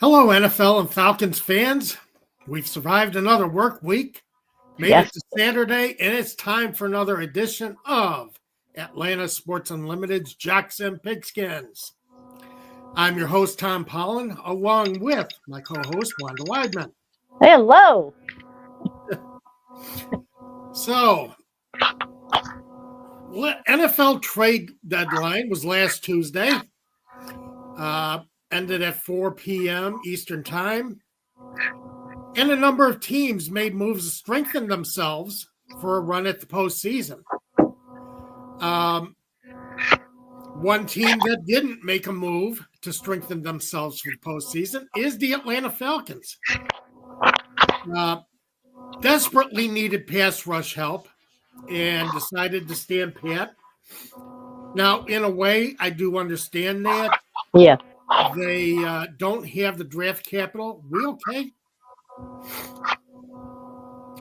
Hello, NFL and Falcons fans. We've survived another work week, made it Yes. to Saturday, and it's time for another edition of Atlanta Sports Unlimited's Jackson Pigskins. I'm your host, Tom Pollen, along with my co-host, Wanda Weidman. Hello. So, NFL trade deadline was last Tuesday. Ended at 4 p.m. Eastern Time. And a number of teams made moves to strengthen themselves for a run at the postseason. One team that didn't make a move to strengthen themselves for the postseason is the Atlanta Falcons. Desperately needed pass rush help and decided to stand pat. Now, in a way, I do understand that. Yeah. They don't have the draft capital. We okay?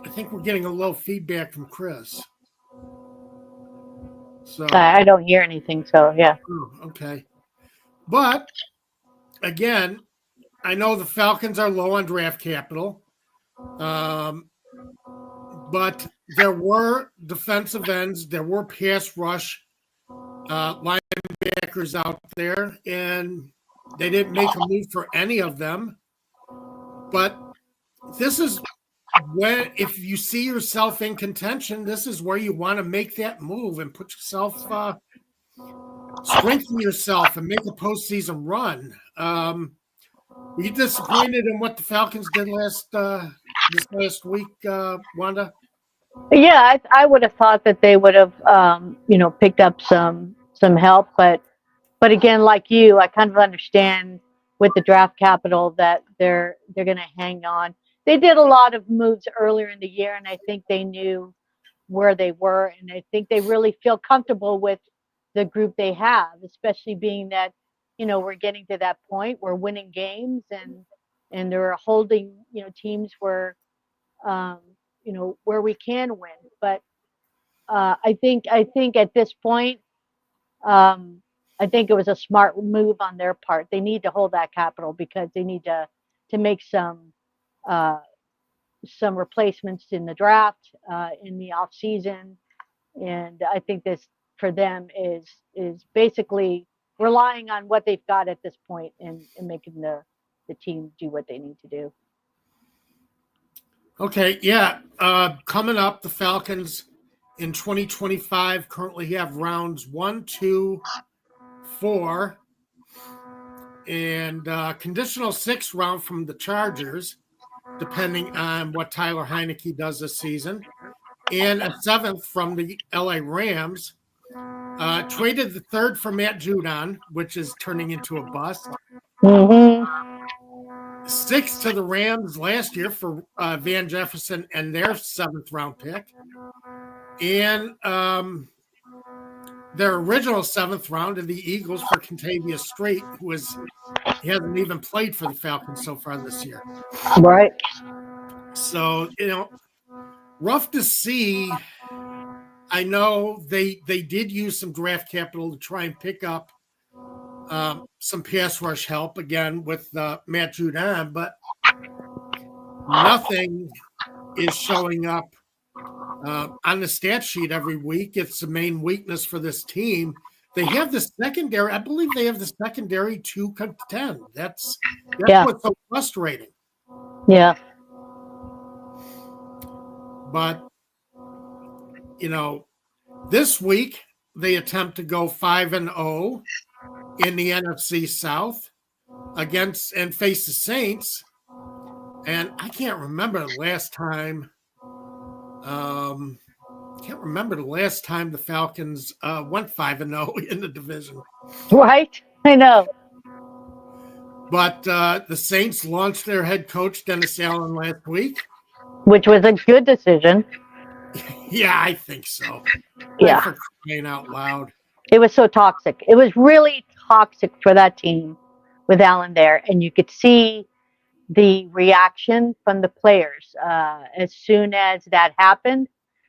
I think we're getting a little feedback from Chris. So I don't hear anything, so yeah. Okay. But again, I know the Falcons are low on draft capital. But there were defensive ends, there were pass rush linebackers out there, and they didn't make a move for any of them. But this is when, if you see yourself in contention, this is where you want to make that move and put yourself, strengthen yourself and make a postseason run. Were you disappointed in what the Falcons did this last week, Wanda? Yeah, I would have thought that they would have, picked up some help, but again, like you, I kind of understand with the draft capital that they're going to hang on. They did a lot of moves earlier in the year, and I think they knew where they were, and I think they really feel comfortable with the group they have, especially being that we're getting to that point, we're winning games, and they're holding teams where um, where we can win. But I think at this point, um, I think it was a smart move on their part. They need to hold that capital because they need to make uh, some replacements in the draft in the off season, and I think this for them is basically relying on what they've got at this point and making the team do what they need to do. Okay, yeah. Coming up, the Falcons in 2025 currently have rounds 1, 2, 4, and conditional 6th round from the Chargers, depending on what Tyler Heineke does this season, and a 7th from the LA Rams. Traded the 3rd for Matt Judon, which is turning into a bust. Mm-hmm. 6th to the Rams last year for Van Jefferson and their 7th round pick. And their original 7th round to the Eagles for Contavious Strait, who hasn't even played for the Falcons so far this year. Right. So, rough to see. I know they did use some draft capital to try and pick up some pass rush help again with Matt Judon, but nothing is showing up on the stat sheet every week. It's the main weakness for this team. They have the secondary. I believe they have the secondary to contend. That's what's so frustrating. Yeah. But this week they attempt to go 5-0 in the NFC South against and face the Saints. And I can't remember the last time. The Falcons went 5-0 in the division. Right, I know. But the Saints launched their head coach Dennis Allen last week, which was a good decision. Yeah, I think so. Yeah, for crying out loud. It was so toxic. It was really toxic for that team with Allen there, and you could see the reaction from the players as soon as that happened,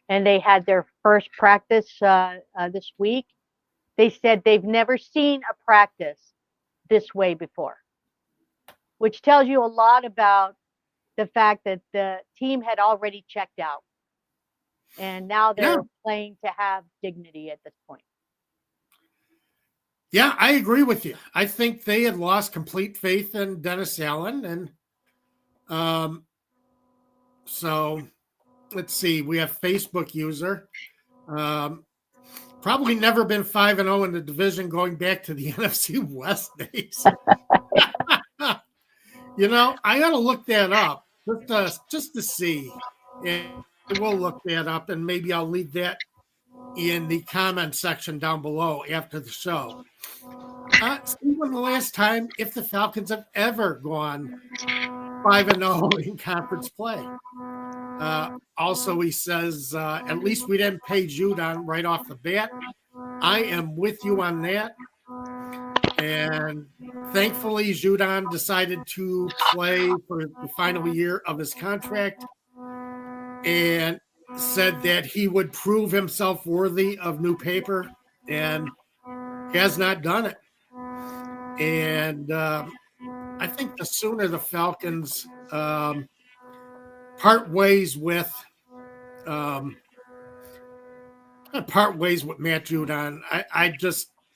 and they had their first practice this week. They said they've never seen a practice this way before. which tells you a lot about the fact that the team had already checked out, and now Yeah. they're playing to have dignity at this point. Yeah, I agree with you. I think they had lost complete faith in Dennis Allen. And um, so let's see. We have Facebook user. Um, Probably never been 5-0 in the division going back to the NFC West days. I got to look that up just to see. And we'll look that up, and maybe I'll leave that in the comment section down below after the show. See when the last time if the Falcons have ever gone 5-0 in conference play. Also, he says, at least we didn't pay Judon right off the bat. I am with you on that. And thankfully, Judon decided to play for the final year of his contract and said that he would prove himself worthy of new paper, and has not done it. And I think the sooner the Falcons part ways with Matt Judon,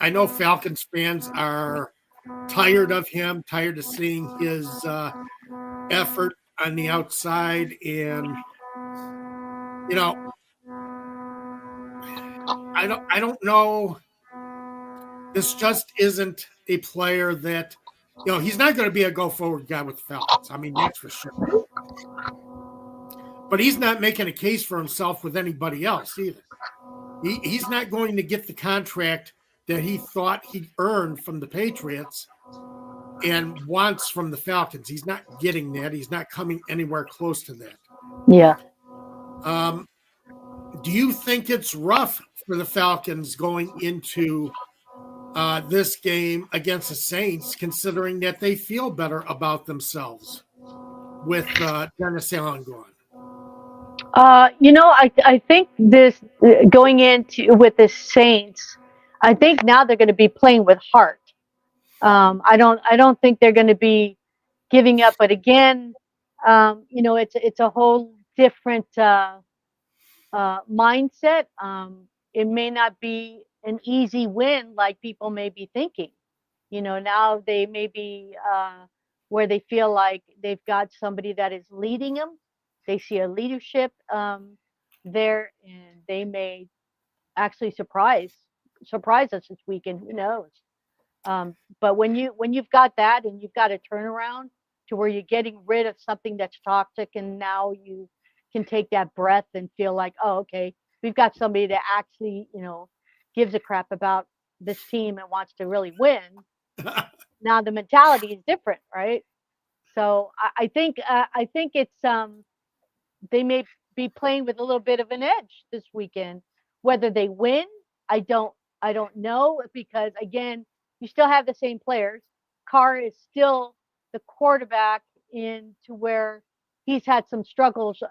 I know Falcons fans are tired of him, tired of seeing his effort on the outside, and I don't know. This just isn't a player that he's not going to be a go forward guy with the Falcons. I mean, that's for sure. But he's not making a case for himself with anybody else either. He's not going to get the contract that he thought he earned from the Patriots and wants from the Falcons. He's not getting that. He's not coming anywhere close to that. Yeah. Do you think it's rough for the Falcons going into this game against the Saints, considering that they feel better about themselves with Dennis Allen gone? I think this going into with the Saints, I think now they're going to be playing with heart. I don't think they're going to be giving up. But again, it's a whole different mindset. It may not be an easy win like people may be thinking. Now they may be where they feel like they've got somebody that is leading them. They see a leadership there, and they may actually surprise us this weekend. Who knows? But when you've got that, and you've got a turnaround to where you're getting rid of something that's toxic, and now you can take that breath and feel like, oh, okay, we've got somebody that actually gives a crap about this team and wants to really win. Now the mentality is different, right? So I think it's they may be playing with a little bit of an edge this weekend. Whether they win, I don't know, because again, you still have the same players. Carr is still the quarterback into where he's had some struggles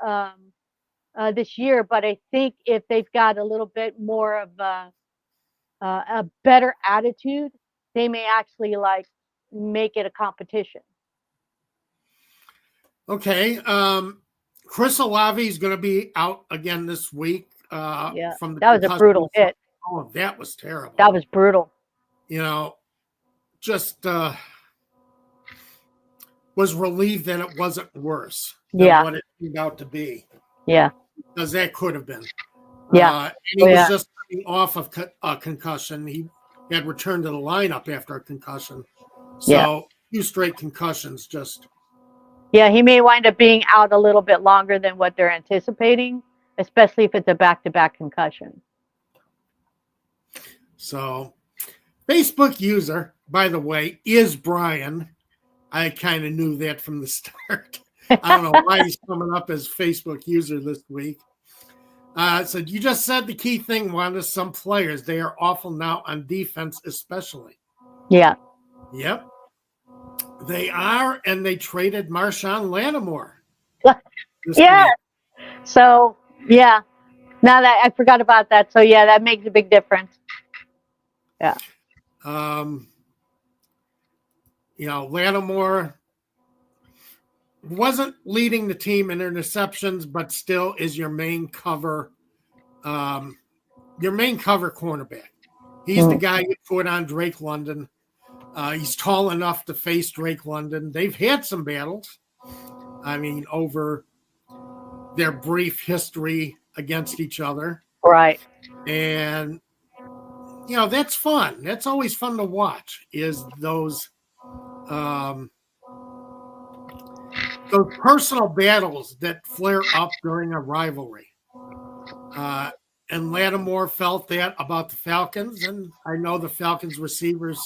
this year, but I think if they've got a little bit more of a better attitude, they may actually make it a competition. Okay. Chris Olave is going to be out again this week. Yeah, from that was a brutal hit. Oh, that was terrible. That was brutal. Just was relieved that it wasn't worse than what it turned out to be. Yeah. Because that could have been. Yeah. And he was just coming off of a concussion. He had returned to the lineup after a concussion. So 2 straight concussions just. Yeah, he may wind up being out a little bit longer than what they're anticipating, especially if it's a back-to-back concussion. So, Facebook user, by the way, is Brian. I kind of knew that from the start. I don't know why he's coming up as Facebook user this week. So you just said the key thing, Wanda, some players, they are awful now on defense especially. Yeah. Yep. They are, and they traded Marshawn Lattimore. Yeah. Week. So, yeah. Now that I forgot about that. So, yeah, that makes a big difference. Yeah. Lattimore wasn't leading the team in interceptions, but still is your main cover cornerback. He's the guy you put on Drake London. He's tall enough to face Drake London. They've had some battles. I mean, over their brief history against each other. Right. And, that's fun. That's always fun to watch, is those personal battles that flare up during a rivalry. And Lattimore felt that about the Falcons, and I know the Falcons receivers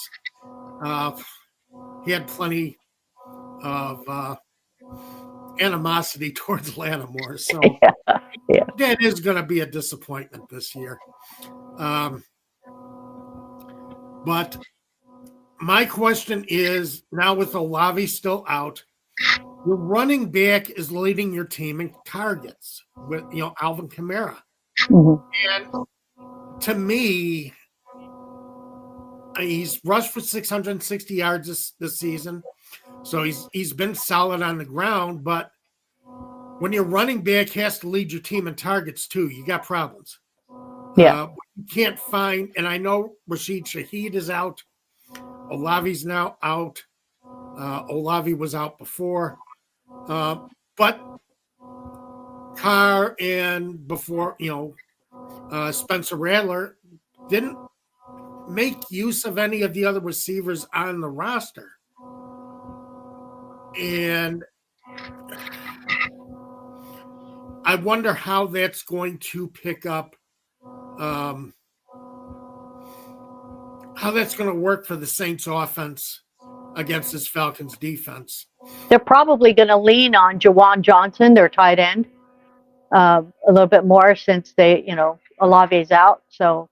had plenty of animosity towards Lattimore. So that is going to be a disappointment this year. But my question is, now with Olave still out, your running back is leading your team in targets with, Alvin Kamara. And to me, he's rushed for 660 yards this season. So he's been solid on the ground. But when your running back has to lead your team in targets too, you got problems. Yeah. You can't find, and I know Rashid Shaheed is out. Olave's now out. Olave was out before. But Carr and before, Spencer Rattler didn't make use of any of the other receivers on the roster. And I wonder how that's going to pick up, how that's going to work for the Saints offense against this Falcons defense. They're probably going to lean on Jawan Johnson, their tight end, a little bit more since Olave's out. So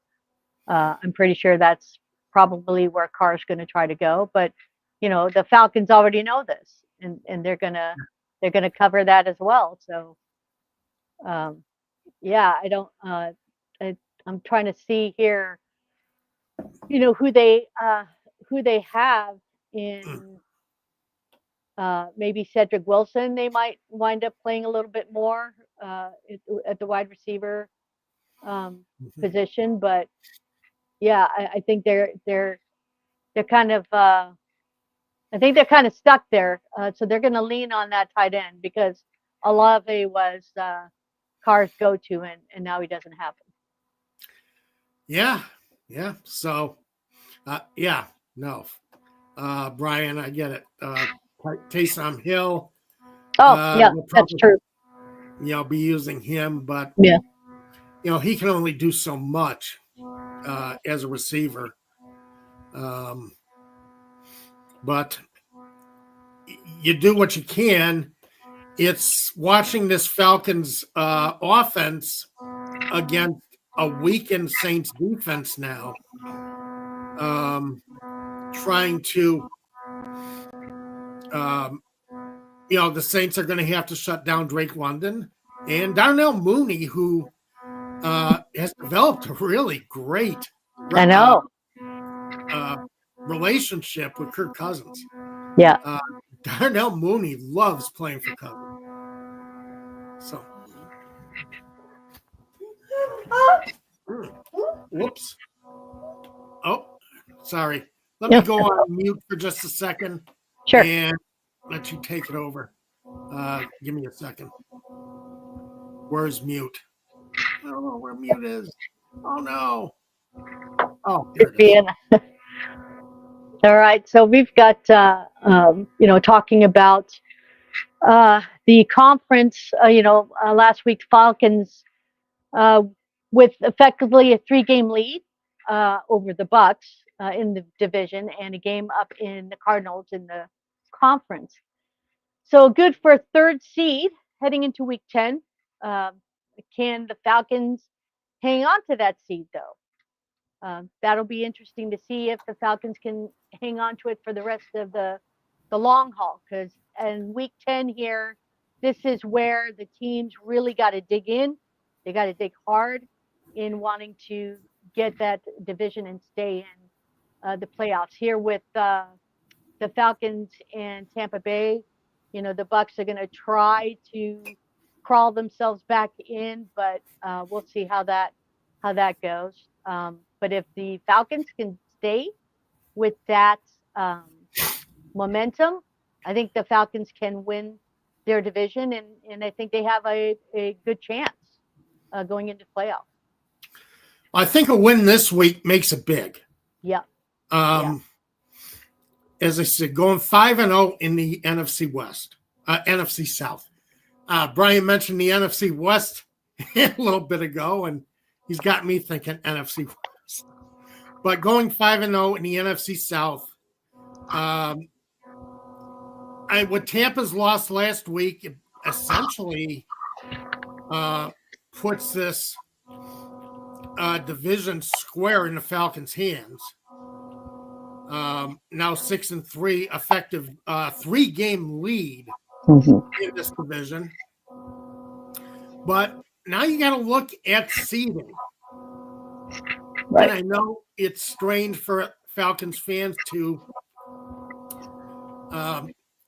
I'm pretty sure that's probably where Carr's going to try to go. But, the Falcons already know this, and they're going to cover that as well. So, I don't, I'm trying to see here, who they have in maybe Cedric Wilson. They might wind up playing a little bit more at the wide receiver position, but I think they're kind of I think they're kind of stuck there. So they're going to lean on that tight end because Olave was Carr's go-to, and now he doesn't have him. Yeah. So, no. Brian, I get it. Taysom Hill. That's true. Be using him, but he can only do so much as a receiver. But you do what you can. It's watching this Falcons offense against a weakened Saints defense now, trying to, the Saints are going to have to shut down Drake London and Darnell Mooney, who has developed a really great relationship with Kirk Cousins. Yeah. Darnell Mooney loves playing for Cousins. So, whoops. Oh, sorry. Let me go on mute for just a second. Sure. And let you take it over. Give me a second. Where's mute? I don't know where mute is. Oh, no. Oh, there it is. All right. So we've got, talking about the conference, last week, Falcons with effectively a 3-game lead over the Bucks in the division and a game up in the Cardinals in the conference. So good for a 3rd seed heading into week 10. Can the Falcons hang on to that seed, though? That'll be interesting to see if the Falcons can hang on to it for the rest of the long haul. Because in week 10 here, this is where the teams really got to dig in. They got to dig hard in wanting to get that division and stay in the playoffs. Here with the Falcons and Tampa Bay, The Bucks are going to try to crawl themselves back in, but we'll see how that goes. But if the Falcons can stay with that momentum, I think the Falcons can win their division, and I think they have a good chance going into playoffs. I think a win this week makes it big. Yeah. As I said, going 5-0 in the NFC West, NFC South. Brian mentioned the NFC West a little bit ago, and he's got me thinking NFC West. But going 5-0 in the NFC South, what Tampa's lost last week, it essentially puts this division square in the Falcons' hands. Now 6-3, effective 3-game lead in this division. But now you got to look at seeding. Right. And I know it's strange for Falcons fans to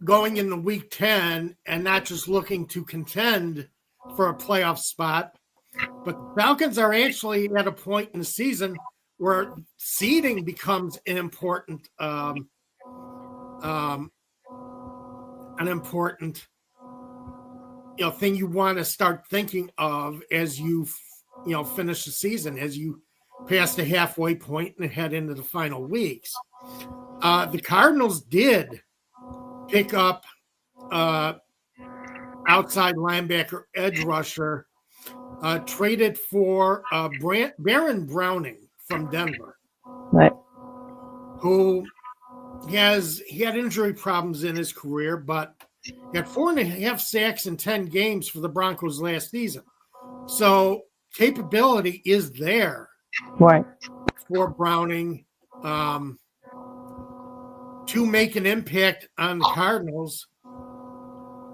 going into week 10 and not just looking to contend for a playoff spot. But the Falcons are actually at a point in the season where seeding becomes an important thing you want to start thinking of as you finish the season, as you pass the halfway point and head into the final weeks. The Cardinals did pick up outside linebacker edge rusher, traded for Baron Browning from Denver, right, who he had injury problems in his career, but he had 4.5 sacks in 10 games for the Broncos last season. So capability is there, right, for Browning to make an impact on the Cardinals,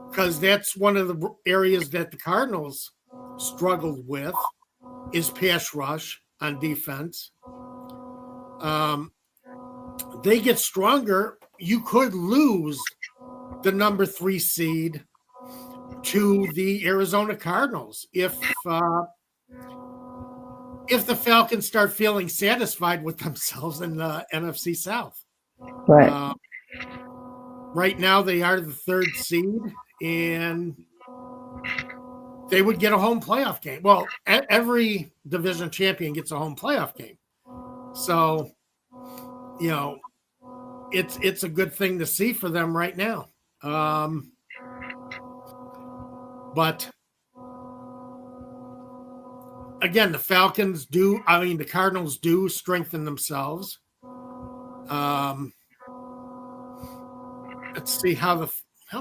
because that's one of the areas that the Cardinals struggled with is pass rush on defense. They get stronger. You could lose the number 3 seed to the Arizona Cardinals if the Falcons start feeling satisfied with themselves in the NFC South. right. Right now, they are the 3rd seed, and they would get a home playoff game. Well, every division champion gets a home playoff game. So, it's a good thing to see for them right now. But again, the Cardinals do strengthen themselves. Let's see how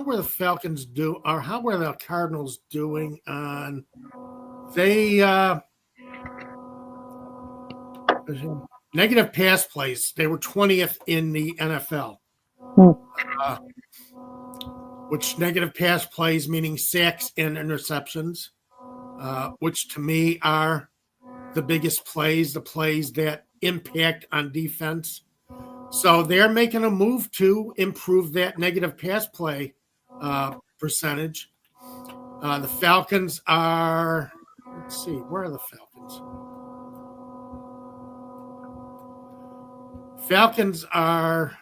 were the Falcons do, or how were the Cardinals doing on negative pass plays. They were 20th in the NFL, which negative pass plays meaning sacks and interceptions, which to me are the biggest plays, the plays that impact on defense. So they're making a move to improve that negative pass play percentage. The Falcons are, let's see, where are the Falcons? Falcons are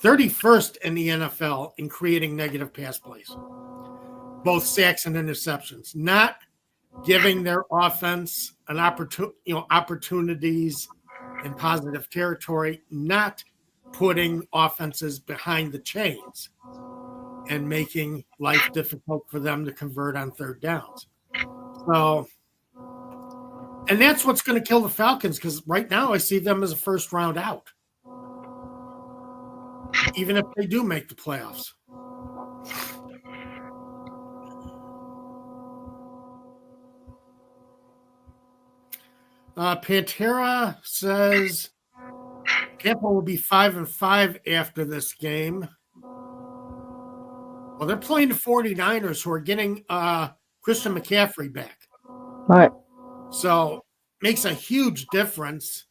31st in the NFL in creating negative pass plays, both sacks and interceptions, not giving their offense an opportunities in positive territory, not putting offenses behind the chains and making life difficult for them to convert on 3rd downs. So, and that's what's going to kill the Falcons, because right now I see them as a 1st round out, even if they do make the playoffs. Pantera says Tampa will be 5-5 after this game. Well, they're playing the 49ers, who are getting Christian McCaffrey back. All right. So makes a huge difference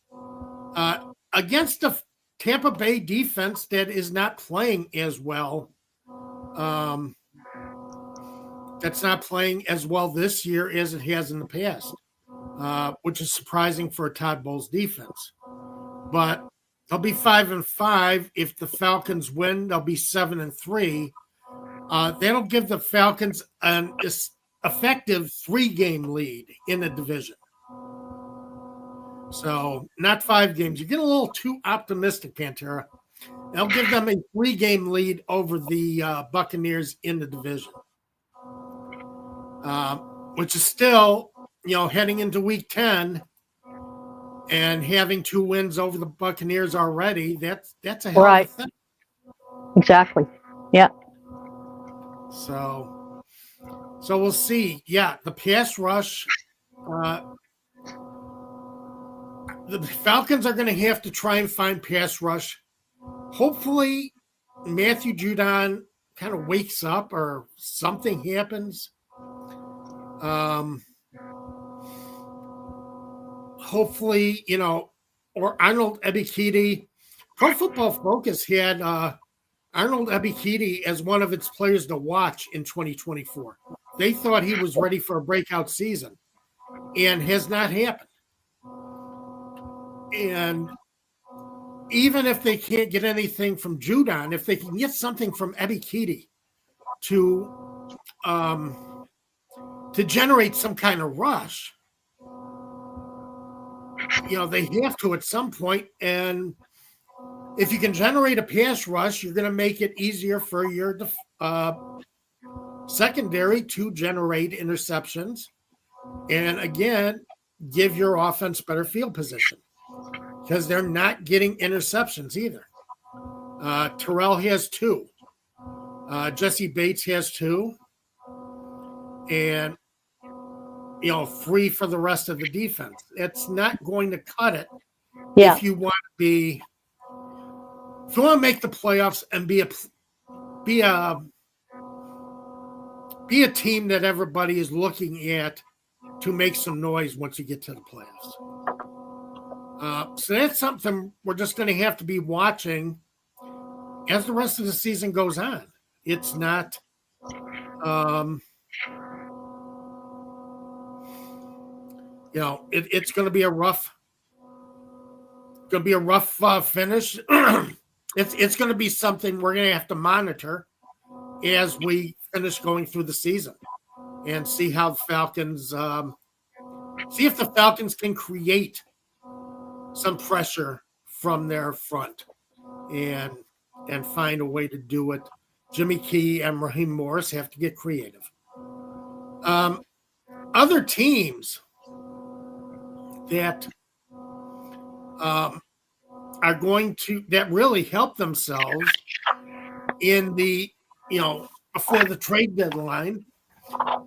against the Tampa Bay defense that is not playing as well. That's not playing as well this year as it has in the past, which is surprising for a Todd Bowles defense. But they'll be 5-5. If the Falcons win, they'll be 7-3. That'll give the Falcons an effective 3-game lead in the division. So not 5 games. You get a little too optimistic, Pantera. That'll give them a 3-game lead over the Buccaneers in the division, which is still, heading into Week 10 and having 2 wins over the Buccaneers already. That's a hell of a thing. Exactly. Yeah. So we'll see. Yeah, the pass rush. The Falcons are going to have to try and find pass rush. Hopefully, Matthew Judon kind of wakes up or something happens. Hopefully, or Arnold Ebiketie. Pro Football Focus had Arnold Ebiketie as one of its players to watch in 2024. They thought he was ready for a breakout season, and has not happened. And even if they can't get anything from Judon, if they can get something from Ebiketie to generate some kind of rush, they have to at some point. And if you can generate a pass rush, you're going to make it easier for your secondary to generate interceptions. And again, give your offense better field position, because they're not getting interceptions either. Terrell has 2. Jesse Bates has 2. And, 3 for the rest of the defense. It's not going to cut it if you want to make the playoffs and be a team that everybody is looking at to make some noise once you get to the playoffs. So that's something we're just going to have to be watching as the rest of the season goes on. It's not, it's going to be a rough, finish. It's going to be something we're going to have to monitor as we finish going through the season and see how the Falcons, see if the Falcons can create some pressure from their front and find a way to do it. Jimmy Key and Raheem Morris have to get creative. Other teams that are going to, that really help themselves in the, before the trade deadline,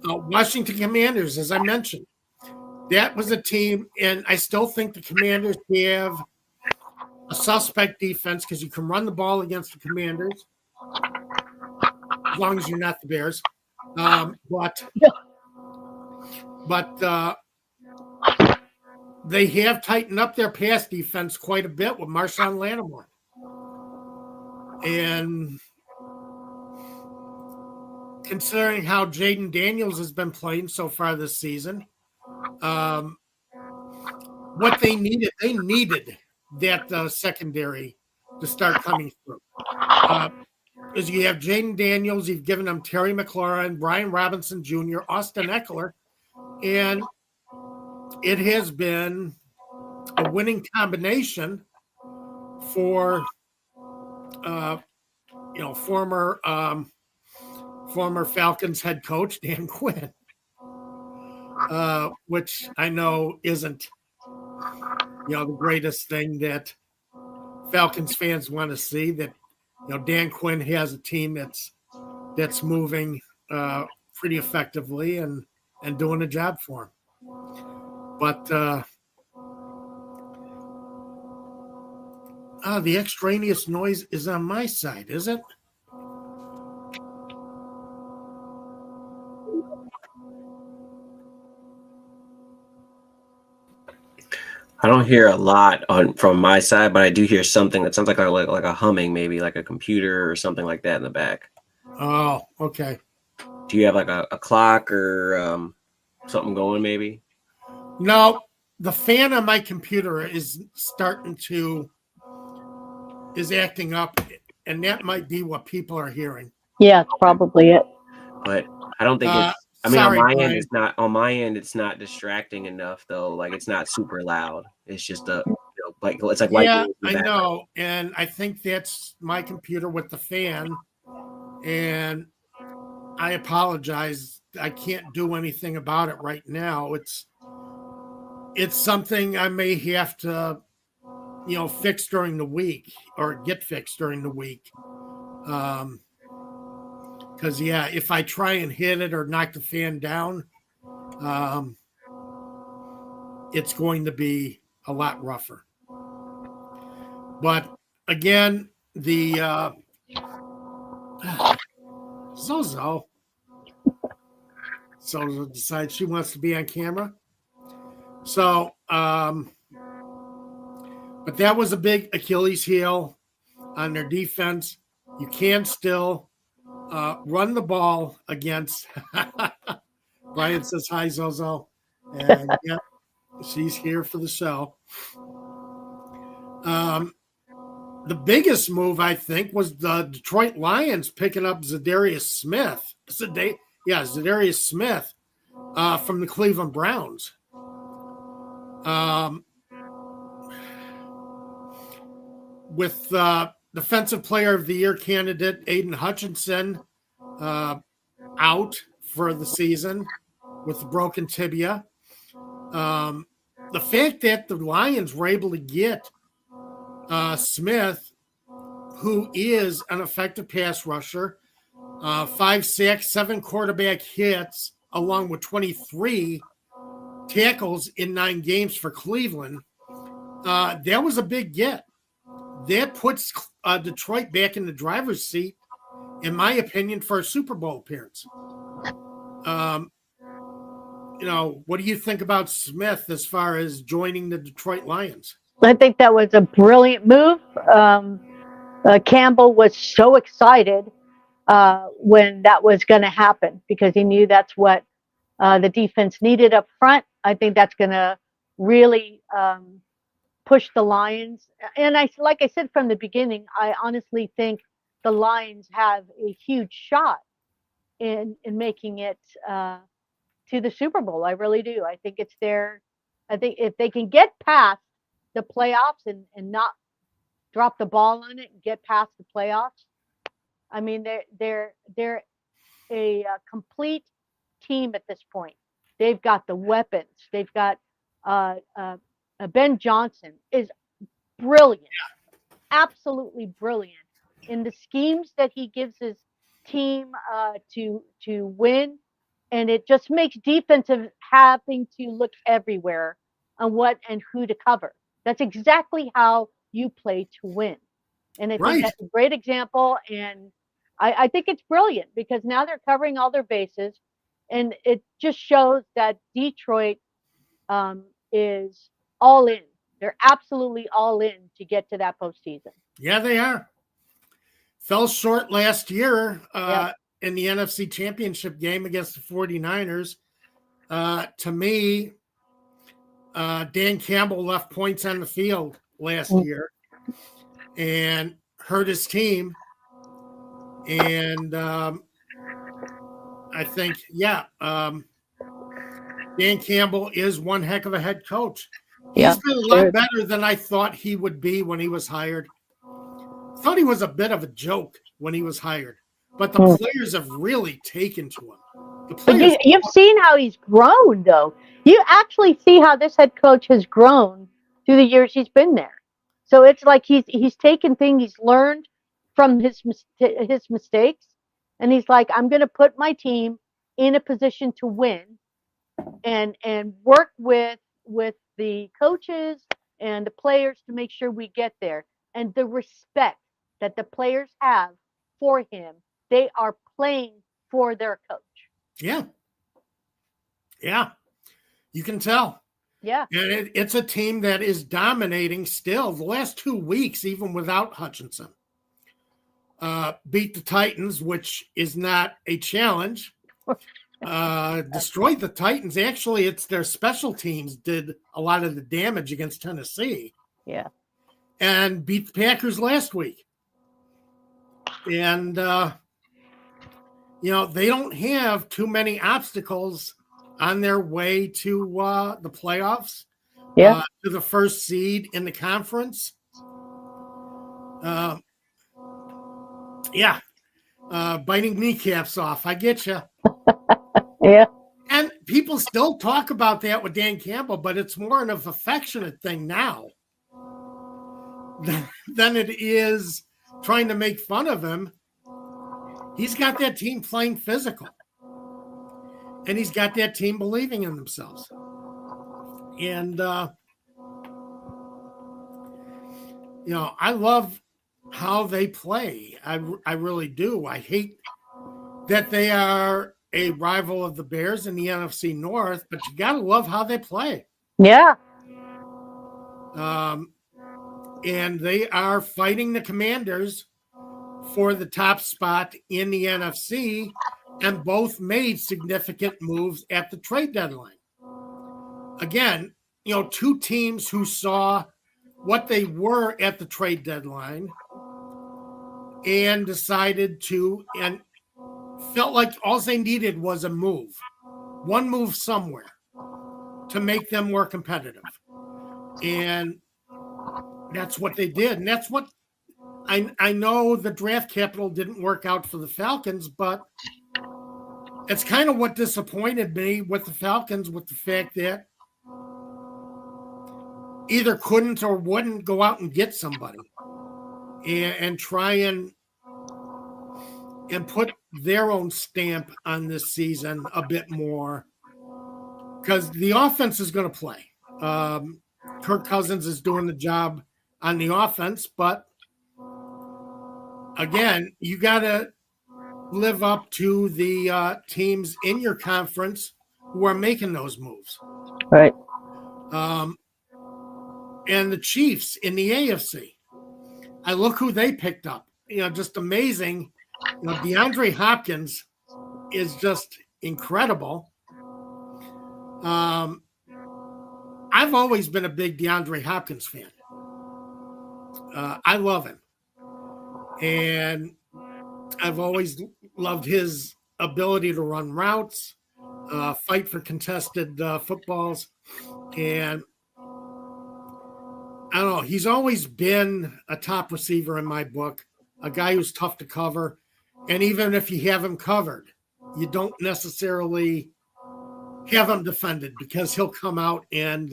Washington Commanders, as I mentioned. That was a team, and I still think the Commanders have a suspect defense because you can run the ball against the Commanders as long as you're not the Bears. But they have tightened up their pass defense quite a bit with Marshawn Lattimore. And considering how Jaden Daniels has been playing so far this season, what they needed that secondary to start coming through. Is you have Jaden Daniels, you've given them Terry McLaurin, Brian Robinson Jr., Austin Eckler, and it has been a winning combination for former Falcons head coach Dan Quinn, which I know isn't the greatest thing that Falcons fans want to see, that Dan Quinn has a team that's moving pretty effectively and doing a job for him. But the extraneous noise is on my side, is it? I don't don't hear a lot from my side, but I do hear something that sounds like a humming, maybe like a computer or something like that in the back. Oh, okay. Do you have like a clock or something going maybe? No, the fan on my computer is acting up, and that might be what people are hearing. Yeah, it's probably it. But I don't think it's. I mean, Sorry, on my Brian. end, it's not. On my end, it's not distracting enough though. Like it's not super loud. It's just like it's like white Yeah, noise in the I background. know, and I think that's my computer with the fan. And I apologize. I can't do anything about it right now. It's something I may have to, fix during the week or get fixed during the week. Because if I try and hit it or knock the fan down, it's going to be a lot rougher. But again, the Zozo decides she wants to be on camera. So, but that was a big Achilles heel on their defense. You can still run the ball against. Brian says hi, Zozo, and yeah, she's here for the show. The biggest move, I think, was the Detroit Lions picking up Zadarius Smith. Zadarius Smith from the Cleveland Browns. With Defensive Player of the Year candidate Aiden Hutchinson out for the season with the broken tibia. The fact that the Lions were able to get Smith, who is an effective pass rusher, 5 sacks, 7 quarterback hits, along with 23 tackles in 9 games for Cleveland, that was a big get. That puts Detroit back in the driver's seat, in my opinion, for a Super Bowl appearance. What do you think about Smith as far as joining the Detroit Lions? I think that was a brilliant move. Campbell was so excited when that was going to happen because he knew that's what the defense needed up front. I think that's going to really push the Lions. And like I said from the beginning, I honestly think the Lions have a huge shot in making it to the Super Bowl. I really do. I think it's their. I think if they can get past the playoffs and not drop the ball on it and get past the playoffs, I mean they're a complete team at this point. They've got the weapons. They've got Ben Johnson is brilliant, absolutely brilliant in the schemes that he gives his team to win, and it just makes defensive having to look everywhere on what and who to cover. That's exactly how you play to win, and I think that's a great example. And I think it's brilliant because now they're covering all their bases, and it just shows that Detroit is all in. They're absolutely all in to get to that postseason. Yeah, they are. Fell short last year in the NFC Championship game against the 49ers. To me, Dan Campbell left points on the field last year and hurt his team. And I think, Dan Campbell is one heck of a head coach. He's been a lot better than I thought he would be when he was hired. I thought he was a bit of a joke when he was hired, but the players have really taken to him. But you've seen how he's grown, though. You actually see how this head coach has grown through the years he's been there. So it's like he's taken things, he's learned from his mistakes, and he's like, I'm going to put my team in a position to win, and work with the coaches and the players to make sure we get there. And the respect that the players have for him, they are playing for their coach. Yeah. Yeah. You can tell. Yeah. And it's a team that is dominating still. The last 2 weeks, even without Hutchinson, beat the Titans, which is not a challenge. Destroyed the Titans. Actually, it's their special teams did a lot of the damage against Tennessee. Yeah. And beat the Packers last week. And, they don't have too many obstacles on their way to the playoffs. Yeah. To the first seed in the conference. Biting kneecaps off. I get you. Yeah. And people still talk about that with Dan Campbell, but it's more of an affectionate thing now than it is trying to make fun of him. He's got that team playing physical. And he's got that team believing in themselves. And, I love how they play. I really do. I hate that they are a rival of the Bears in the NFC North, but you got to love how they play. Yeah. And they are fighting the Commanders for the top spot in the NFC, and both made significant moves at the trade deadline. Again, two teams who saw what they were at the trade deadline and decided to, and felt like all they needed was one move somewhere to make them more competitive. And that's what they did. And that's what I know the draft capital didn't work out for the Falcons, but it's kind of what disappointed me with the Falcons, with the fact that either couldn't or wouldn't go out and get somebody and try and put their own stamp on this season a bit more, because the offense is going to play. Kirk Cousins is doing the job on the offense, but again, you got to live up to the teams in your conference who are making those moves. Right. And the Chiefs in the AFC. I look who they picked up. Just amazing. DeAndre Hopkins is just incredible. I've always been a big DeAndre Hopkins fan. I love him. And I've always loved his ability to run routes, fight for contested footballs. And I don't know, he's always been a top receiver in my book, a guy who's tough to cover. And even if you have him covered, you don't necessarily have him defended, because he'll come out and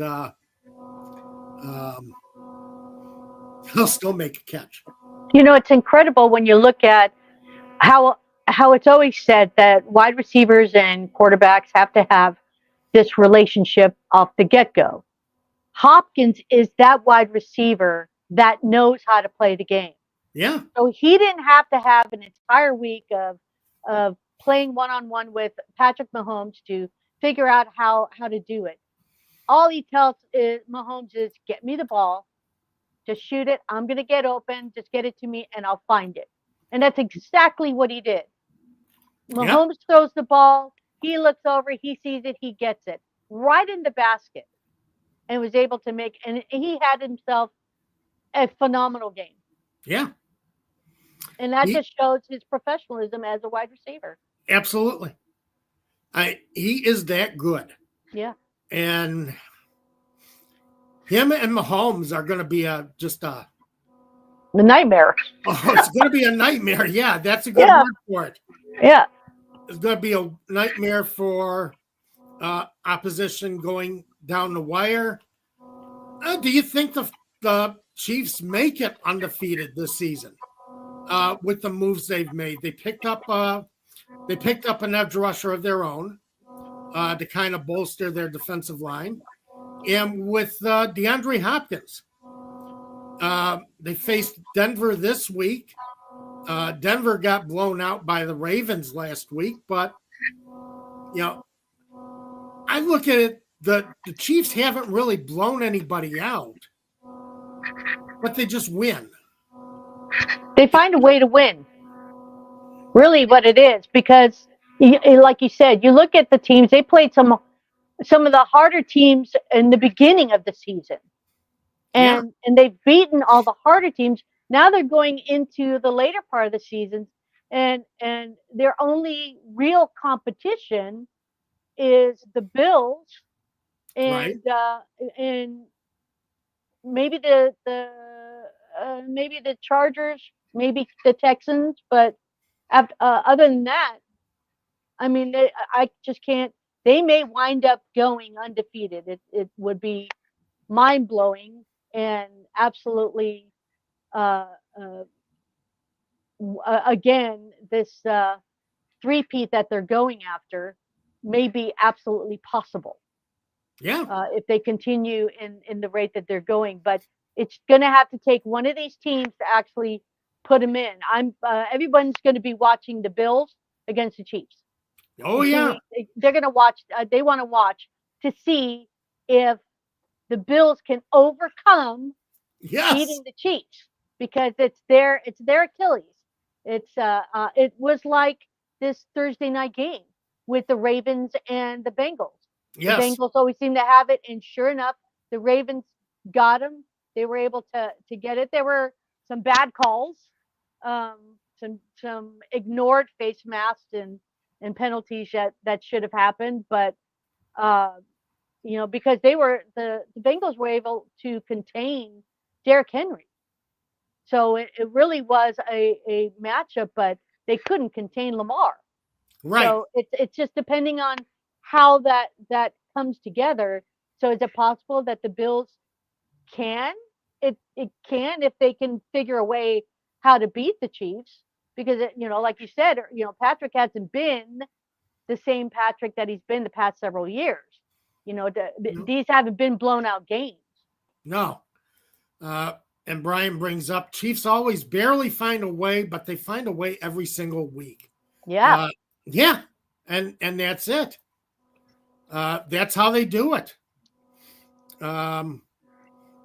he'll still make a catch. It's incredible when you look at how it's always said that wide receivers and quarterbacks have to have this relationship off the get-go. Hopkins is that wide receiver that knows how to play the game. Yeah. So he didn't have to have an entire week of playing one-on-one with Patrick Mahomes to figure out how to do it. All he tells Mahomes is, get me the ball, just shoot it. I'm going to get open. Just get it to me and I'll find it. And that's exactly what he did. Mahomes throws the ball. He looks over. He sees it. He gets it right in the basket and was able to make, and he had himself a phenomenal game. Yeah. And that just shows his professionalism as a wide receiver. Absolutely. He is that good. Yeah. And him and Mahomes are going to be just a nightmare. Oh, it's going to be a nightmare. Yeah, that's a good word for it. Yeah. It's going to be a nightmare for opposition going down the wire. Do you think the Chiefs make it undefeated this season with the moves they've made? They picked up an edge rusher of their own to kind of bolster their defensive line, and with DeAndre Hopkins, they faced Denver this week. Denver got blown out by the Ravens last week, but I look at it the Chiefs haven't really blown anybody out, but they just win. They find a way to win. Really, what it is, because like you said, you look at the teams. They played some of the harder teams in the beginning of the season, Yeah, and they've beaten all the harder teams. Now they're going into the later part of the season, and their only real competition is the Bills right. and maybe maybe the Chargers, maybe the Texans, but other than that, I mean, I just can't. They may wind up going undefeated. It would be mind blowing and absolutely uh, uh, again this three-peat that they're going after may be absolutely possible Yeah, if they continue in the rate that they're going. But it's going to have to take one of these teams to actually put them in. Everyone's going to be watching the Bills against the Chiefs. oh In two yeah, weeks, they're going to watch. They want to watch to see if the Bills can overcome yes, beating the Chiefs, because it's their Achilles. It was like this Thursday night game with the Ravens and the Bengals. The yes, Bengals always seem to have it, and sure enough, the Ravens got them. They were able to get it. There were some bad calls, some ignored face masks and penalties that should have happened, but uh, because the Bengals were able to contain Derrick Henry. So it really was a matchup, but they couldn't contain Lamar. right. So it's just depending on how that comes together. So is it possible that the Bills can? It can, if they can figure a way how to beat the Chiefs, because like you said, Patrick hasn't been the same Patrick that he's been the past several years. No, These haven't been blown out games. no. And Brian brings up Chiefs always barely find a way, but they find a way every single week. Yeah. Yeah, and that's it. That's how they do it.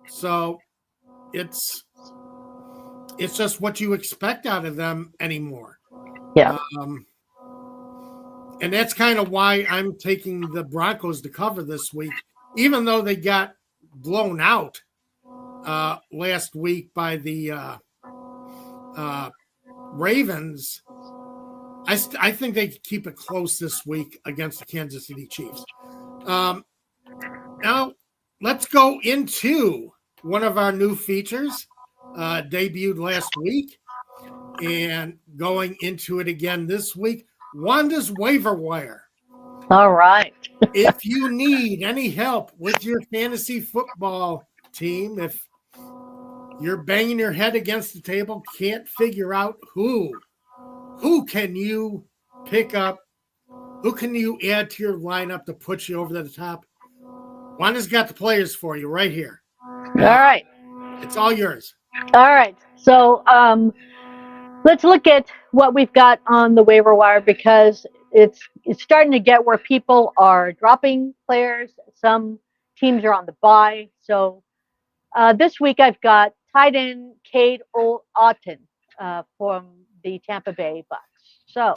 So it's just what you expect out of them anymore. Yeah. And that's kind of why I'm taking the Broncos to cover this week, even though they got blown out last week by the Ravens. I think they keep it close this week against the Kansas City Chiefs. Now, let's go into one of our new features, debuted last week, and going into it again this week. Wanda's Waiver Wire. All right. If you need any help with your fantasy football team, if you're banging your head against the table, can't figure out who can you pick up, who can you add to your lineup to put you over the top, Wanda's got the players for you right here. All right. It's all yours. All right. So let's look at what we've got on the waiver wire, because it's starting to get where people are dropping players. Some teams are on the bye. So this week I've got tight end Cade Otton from the Tampa Bay Bucks. So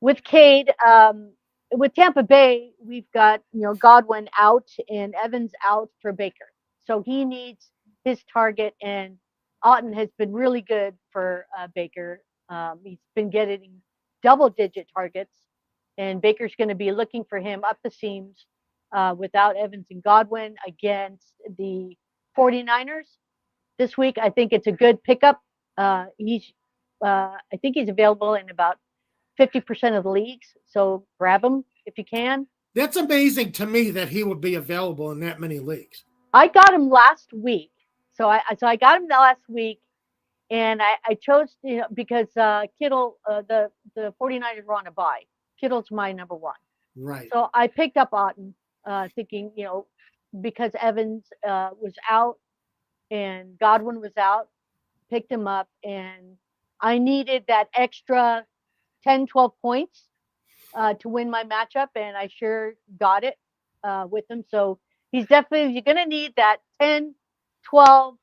with Cade, with Tampa Bay, we've got Godwin out and Evans out for Baker. So he needs his target, and Otton has been really good for Baker. He's been getting double-digit targets, and Baker's going to be looking for him up the seams without Evans and Godwin against the 49ers this week. I think it's a good pickup. I think he's available in about 50% of the leagues, so grab him if you can. That's amazing to me that he would be available in that many leagues. I got him last week. So I got him last week, and I chose because Kittle, the 49ers were on a bye. Kittle's my number one. Right. So I picked up Otton, thinking because Evans was out and Godwin was out, picked him up, and I needed that extra 10, 12 points to win my matchup, and I sure got it. with him. So he's definitely, you're going to need that 10, 12,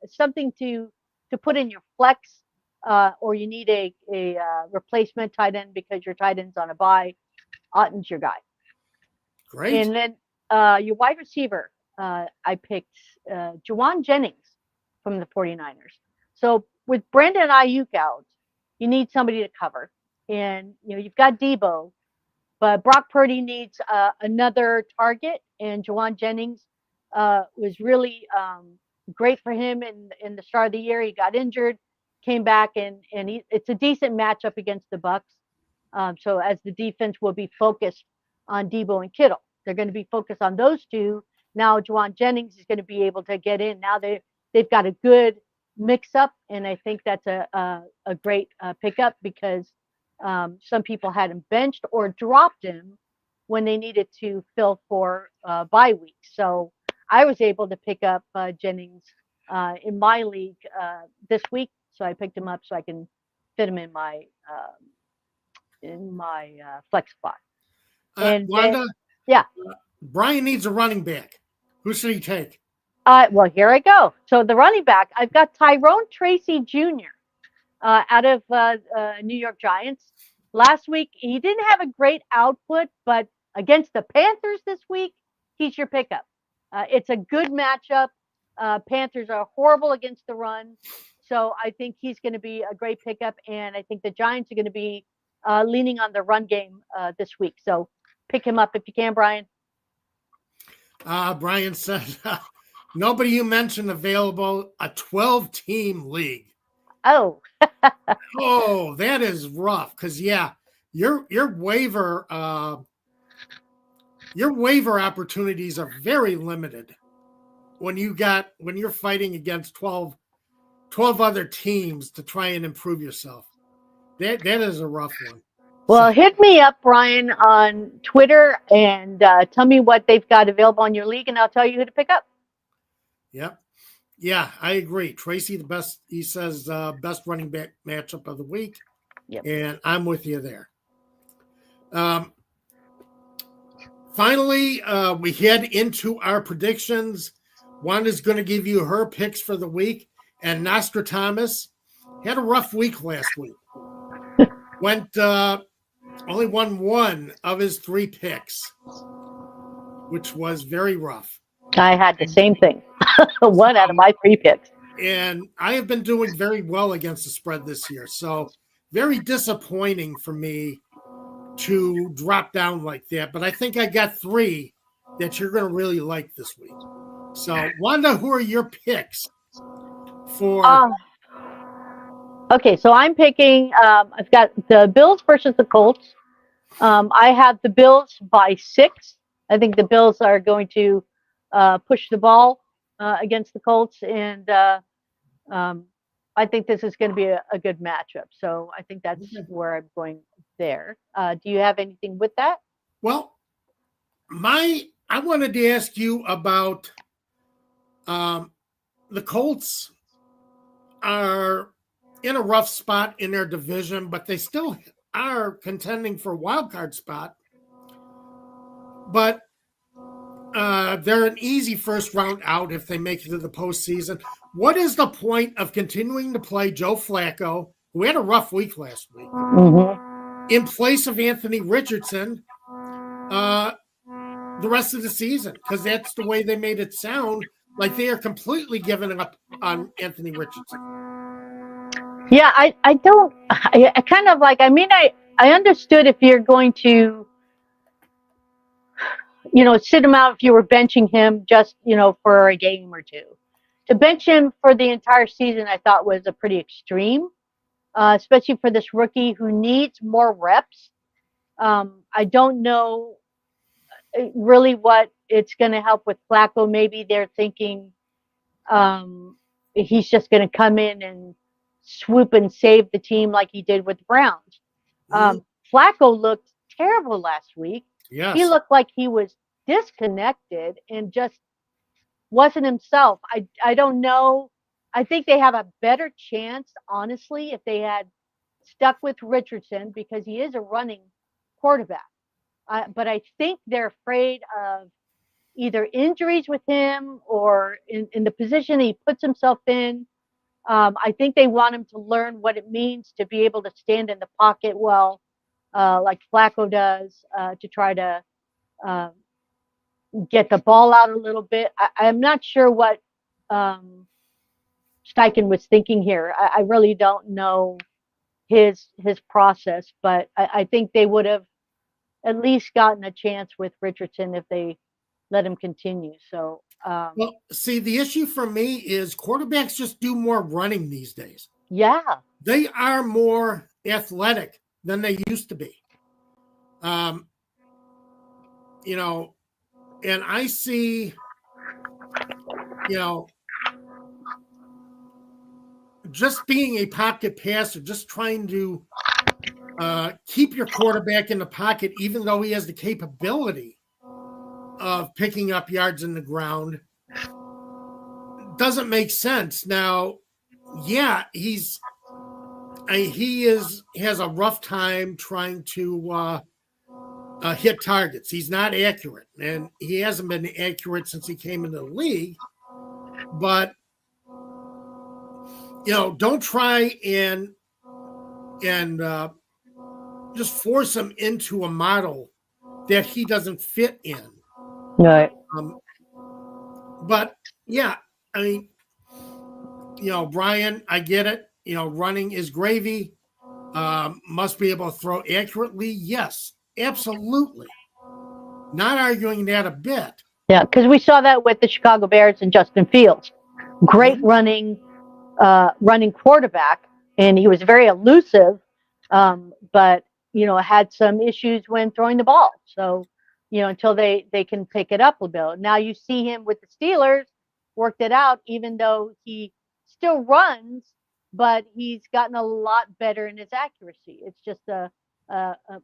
something to put in your flex, or you need a replacement tight end because your tight end's on a bye. Otten's your guy. Great. And then your wide receiver, I picked Juwan Jennings from the 49ers. So with Brandon Ayuk out, you need somebody to cover. And, you've got Debo, but Brock Purdy needs another target. And Juwan Jennings was really great for him in the start of the year. He got injured, came back, and it's a decent matchup against the Bucks. So as the defense will be focused on Debo and Kittle, they're going to be focused on those two. Now Juwan Jennings is going to be able to get in. Now they've got a good mix up, and I think that's a great pickup because some people had him benched or dropped him when they needed to fill for bye weeks. So I was able to pick up Jennings in my league this week. So I picked him up so I can fit him in my flex spot. And Wanda, then, yeah. Brian needs a running back. Who should he take? Well, here I go. So the running back, I've got Tyrone Tracy Jr. Out of New York Giants. Last week, he didn't have a great output, but against the Panthers this week, he's your pickup. It's a good matchup. Panthers are horrible against the run. So I think he's going to be a great pickup. And I think the Giants are going to be leaning on the run game this week. So pick him up if you can, Brian. Brian said, nobody you mentioned available, a 12-team league. Oh. Oh, that is rough. Because, your waiver opportunities are very limited when you're fighting against 12 other teams to try and improve yourself. That is a rough one. Well, hit me up, Brian, on Twitter and tell me what they've got available on your league, and I'll tell you who to pick up. Yep. Yeah, I agree. Tracy, the best, he says, best running back matchup of the week. Yep. And I'm with you there. Finally, we head into our predictions. Wanda's going to give you her picks for the week. And Nostradamus had a rough week last week. Only won one of his 3 picks, which was very rough. I had the same thing. One out of my 3 picks. And I have been doing very well against the spread this year. So very disappointing for me to drop down like that. But I think I got 3 that you're going to really like this week. So, Wanda, who are your picks for? Okay, so I'm picking, I've got the Bills versus the Colts. I have the Bills by 6. I think the Bills are going to push the ball against the Colts, and I think this is going to be a good matchup. So I think that's where I'm going there. Do you have anything with that? Well, I wanted to ask you about the Colts are in a rough spot in their division, but they still are contending for a wild card spot. But they're an easy first round out if they make it to the postseason. What is the point of continuing to play Joe Flacco, who had a rough week last week, in place of Anthony Richardson the rest of the season? Because that's the way they made it sound, like they are completely giving up on Anthony Richardson. Yeah, I kind of like, I understood if you're going to, sit him out if you were benching him just, for a game or two. To bench him for the entire season, I thought was a pretty extreme, especially for this rookie who needs more reps. I don't know really what it's going to help with Flacco. Maybe they're thinking he's just going to come in and swoop and save the team like he did with the Browns. Flacco looked terrible last week. Yes. He looked like he was disconnected and just wasn't himself. I don't know. I think they have a better chance, honestly, if they had stuck with Richardson because he is a running quarterback. but I think they're afraid of either injuries with him or in the position he puts himself in. I think they want him to learn what it means to be able to stand in the pocket well, like Flacco does, to try to uh, get the ball out a little bit. I'm not sure what Steichen was thinking here. I really don't know his process, but I think they would have at least gotten a chance with Richardson if they let him continue. So, Well, see, the issue for me is quarterbacks just do more running these days. yeah, They are more athletic than they used to be. You know, and I see, you know, just being a pocket passer, just trying to keep your quarterback in the pocket, even though he has the capability of picking up yards in the ground, doesn't make sense. Now, yeah, he has a rough time trying to hit targets. He's not accurate, and he hasn't been accurate since he came into the league. But don't try and just force him into a model that he doesn't fit in. right. But yeah, I mean, Brian, I get it. Running is gravy. Must be able to throw accurately. Yes, absolutely. Not arguing that a bit. Yeah, because we saw that with the Chicago Bears and Justin Fields. Great running quarterback, and he was very elusive, but had some issues when throwing the ball. So, until they can pick it up a bit. Now you see him with the Steelers, worked it out, even though he still runs, but he's gotten a lot better in his accuracy. It's just a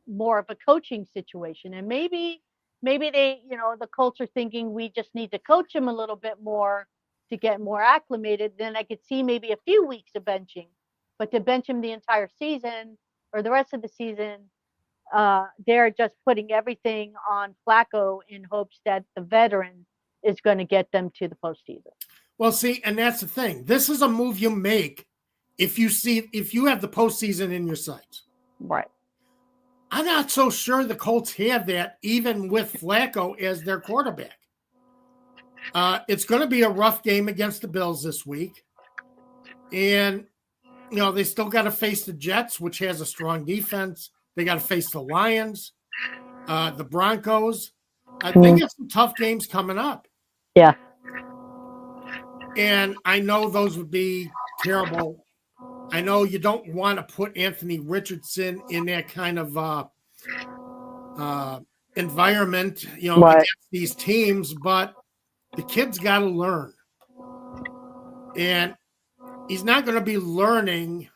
more of a coaching situation, and maybe they, the Colts are thinking we just need to coach him a little bit more to get more acclimated. Then I could see maybe a few weeks of benching, but to bench him the entire season or the rest of the season, they're just putting everything on Flacco in hopes that the veteran is going to get them to the postseason. Well, see, and that's the thing. This is a move you make if you have the postseason in your sights. Right. I'm not so sure the Colts have that, even with Flacco as their quarterback. It's going to be a rough game against the Bills this week. And, they still got to face the Jets, which has a strong defense. They got to face the Lions, the Broncos. They got some tough games coming up. Yeah. And I know those would be terrible. I know you don't want to put Anthony Richardson in that kind of environment, right. against these teams, but the kid's got to learn. And he's not going to be learning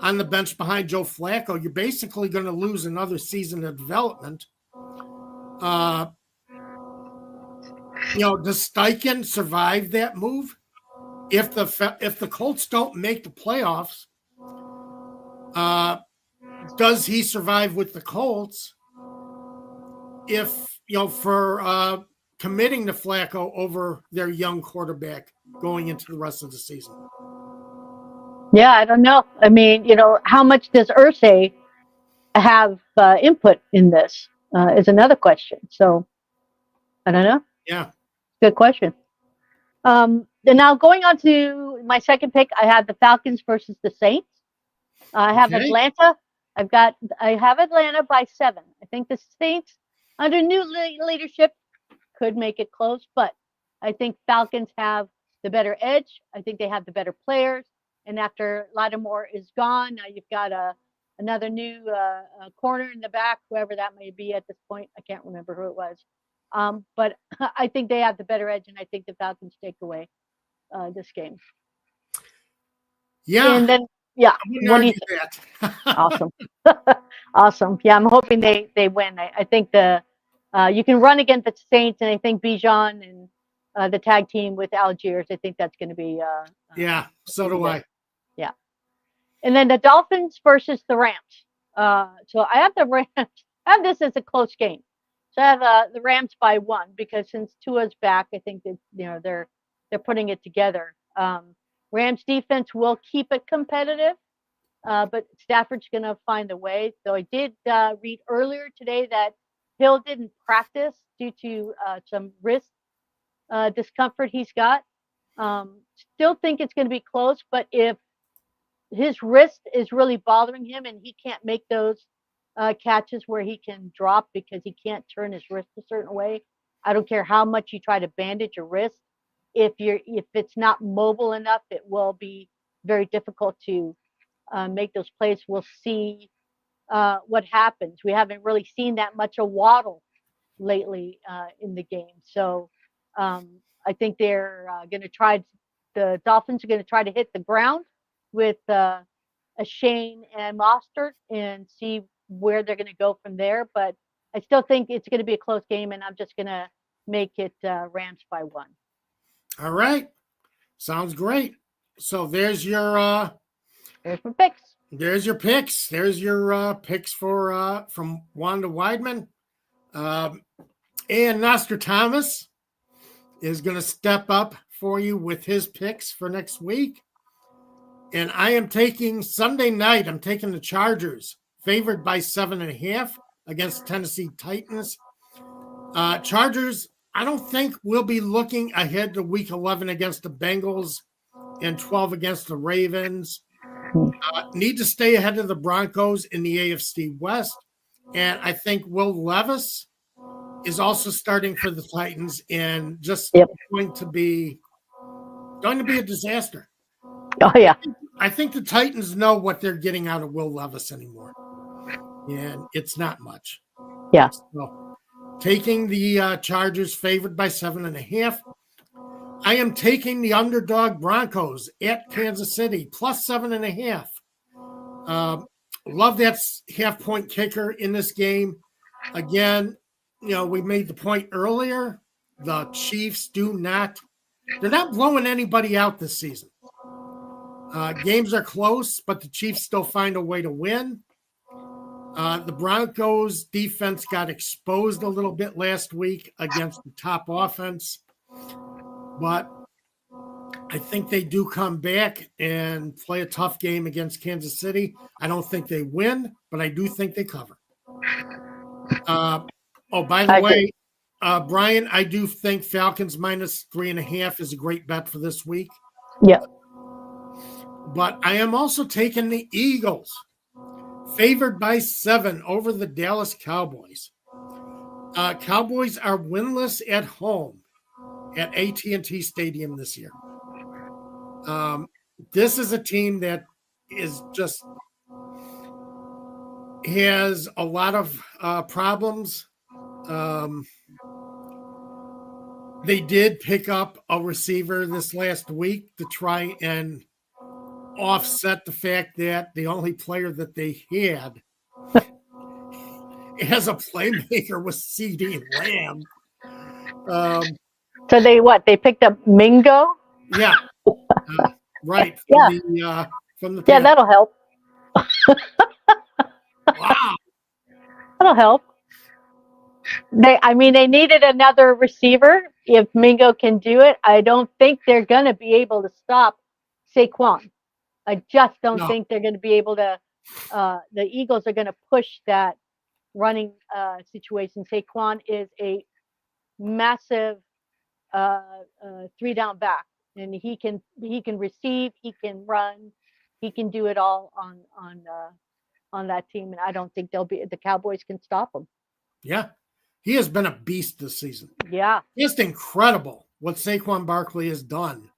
on the bench behind Joe Flacco. You're basically going to lose another season of development. Does Steichen survive that move? If the Colts don't make the playoffs, does he survive with the Colts? If for committing to Flacco over their young quarterback going into the rest of the season. Yeah, I don't know. I mean, how much does Irsay have input in this is another question. So I don't know. Yeah. Good question. And now going on to my second pick, I have the Falcons versus the Saints. I have Atlanta. I have Atlanta by 7. I think the Saints under new leadership could make it close, but I think Falcons have the better edge. I think they have the better players. And after Lattimore is gone, now you've got another new corner in the back, whoever that may be at this point. I can't remember who it was. But I think they have the better edge, and I think the Falcons take away this game. Yeah. And then, yeah. What do you think? Awesome. Awesome. Yeah, I'm hoping they win. I think you can run against the Saints, and I think Bijan and the tag team with Algiers, I think that's going to be. Yeah, so do I. Yeah. And then the Dolphins versus the Rams. So I have the Rams I have this as a close game. So I have the Rams by 1 because since Tua's back, I think that they're putting it together. Rams defense will keep it competitive, but Stafford's going to find a way. So I did read earlier today that Hill didn't practice due to some wrist discomfort he's got. Still think it's going to be close, but if his wrist is really bothering him and he can't make those catches where he can drop because he can't turn his wrist a certain way, I don't care how much you try to bandage your wrist. If it's not mobile enough, it will be very difficult to make those plays. We'll see what happens. We haven't really seen that much of Waddle lately in the game. So I think they're going to try. The Dolphins are going to try to hit the ground with a Shane and Mostert and see where they're going to go from there. But I still think it's going to be a close game, and I'm just going to make it Rams by 1. All right. Sounds great. So there's your there's my picks. There's your picks. There's your picks for from Wanda Weidman. And Nostradamus is going to step up for you with his picks for next week. And I am taking Sunday night. I'm taking the Chargers, favored by 7.5 against the Tennessee Titans. Chargers, I don't think we'll be looking ahead to week 11 against the Bengals and 12 against the Ravens. Need to stay ahead of the Broncos in the AFC West. And I think Will Levis is also starting for the Titans and just going to be a disaster. Oh, yeah. I think the Titans know what they're getting out of Will Levis anymore. And it's not much. Yeah. So, taking the Chargers favored by 7.5. I am taking the underdog Broncos at Kansas City plus 7.5. Love that half-point kicker in this game. Again, we made the point earlier. The Chiefs they're not blowing anybody out this season. Games are close, but the Chiefs still find a way to win. The Broncos defense got exposed a little bit last week against the top offense, but I think they do come back and play a tough game against Kansas City. I don't think they win, but I do think they cover. By the way, Brian, I do think Falcons minus 3.5 is a great bet for this week. Yeah. But I am also taking the Eagles, favored by 7 over the Dallas Cowboys. Cowboys are winless at home at AT&T Stadium this year. This is a team that is just has a lot of problems. They did pick up a receiver this last week to try and offset the fact that the only player that they had as a playmaker was CD Lamb. So they picked up Mingo? Yeah. Right. From the yeah, that'll help. Wow. That'll help. They needed another receiver. If Mingo can do it, I don't think they're going to be able to stop Saquon. I just don't think they're going to be able to. The Eagles are going to push that running situation. Saquon is a massive 3-down back, and he can receive, he can run, he can do it all on that team. And I don't think the Cowboys can stop him. Yeah. He has been a beast this season. Yeah. Just incredible what Saquon Barkley has done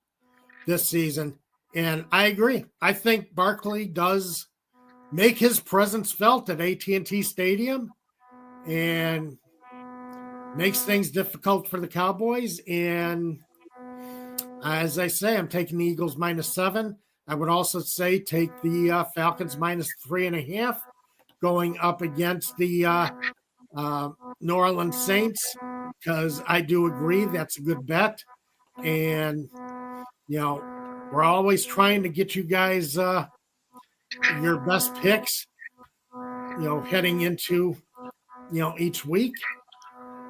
this season. And I agree. I think Barkley does make his presence felt at AT&T Stadium and makes things difficult for the Cowboys. And as I say, I'm taking the Eagles minus 7. I would also say take the Falcons minus 3.5 going up against the New Orleans Saints, because I do agree that's a good bet. And, we're always trying to get you guys your best picks, heading into each week.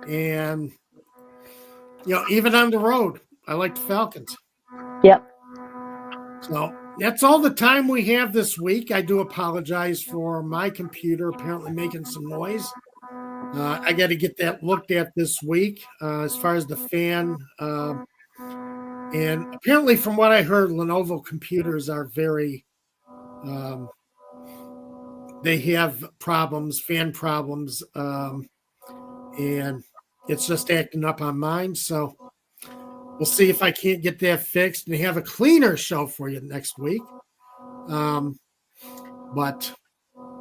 And, even on the road, I like the Falcons. Yep. So that's all the time we have this week. I do apologize for my computer apparently making some noise. I got to get that looked at this week as far as the fan. And apparently, from what I heard, Lenovo computers are very, they have problems, fan problems, and it's just acting up on mine. So we'll see if I can't get that fixed and have a cleaner show for you next week. But,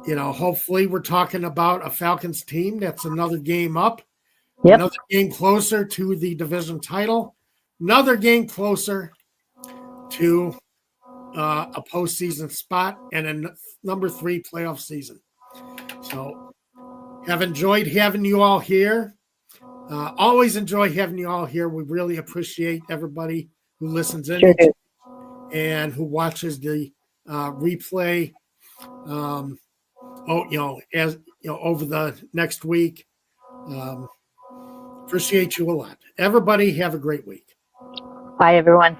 hopefully we're talking about a Falcons team that's another game up, another game closer to the division title, another game closer to a postseason spot and a number 3 playoff season. So have enjoyed having you all here. Always enjoy having you all here. We really appreciate everybody who listens in and who watches the replay. Over the next week. Appreciate you a lot. Everybody have a great week. Bye, everyone.